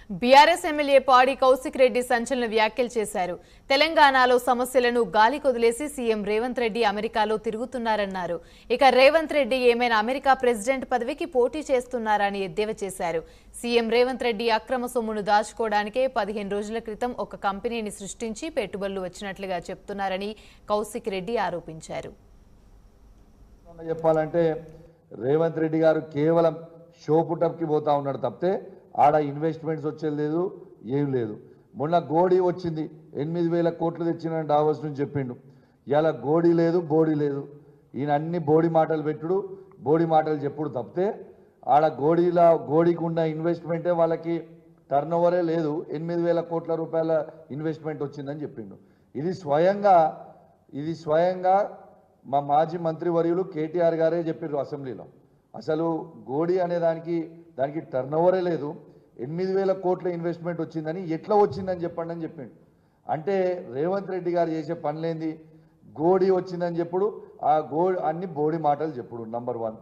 BRS MLA పాడి కౌశిక్ రెడ్డి సంచలన వ్యాఖ్యలు చేశారు. తెలంగాణలో సమస్యలను గాలి కొదిలేసి సీఎం రేవంత్ రెడ్డి అమెరికాలో తిరుగుతున్నారన్నారు. ఇక రేవంత్ రెడ్డి ఏమైనా అమెరికా ప్రెసిడెంట్ పదవికి పోటీ చేస్తున్నారని ఎద్దేవా చేశారు. సీఎం రేవంత్ రెడ్డి అక్రమ సొమ్మును దాచుకోవడానికే 15 రోజుల క్రితం ఒక కంపెనీని సృష్టించి పెట్టుబడులు వచ్చినట్లుగా చెప్తున్నారని కౌశిక్ రెడ్డి ఆరోపించారు. చెప్పాలంటే రేవంత్ రెడ్డి గారు కేవలం షో పుటప్కి పోతా ఉన్నాడు తప్పితే ఆడ ఇన్వెస్ట్మెంట్స్ వచ్చేది లేదు, ఏం లేదు. మొన్న గోడీ వచ్చింది, 8,000 కోట్లు తెచ్చిన డావోస్ నుంచి చెప్పిండు. ఇలా గోడీ లేదు, బోడీ లేదు. ఈయన అన్ని బోడీ మాటలు పెట్టుడు, బోడీ మాటలు చెప్పుడు తప్పితే ఆడ గోడీకి ఉన్న ఇన్వెస్ట్మెంటే వాళ్ళకి టర్న్ ఓవరే లేదు. 8,000 కోట్ల రూపాయల ఇన్వెస్ట్మెంట్ వచ్చిందని చెప్పిండు. ఇది స్వయంగా మా మాజీ మంత్రివర్యులు కేటీఆర్ గారే చెప్పారు అసెంబ్లీలో. అసలు గోడీ అనే దానికి టర్న్ ఓవరే లేదు, 8,000 కోట్ల ఇన్వెస్ట్మెంట్ వచ్చిందని ఎట్లా వచ్చిందని చెప్పండి అని చెప్పిండు. అంటే రేవంత్ రెడ్డి గారు చేసే పనులేంది? గోడీ వచ్చిందని చెప్పుడు, అన్ని బోడీ మాటలు చెప్పుడు. నంబర్ 1.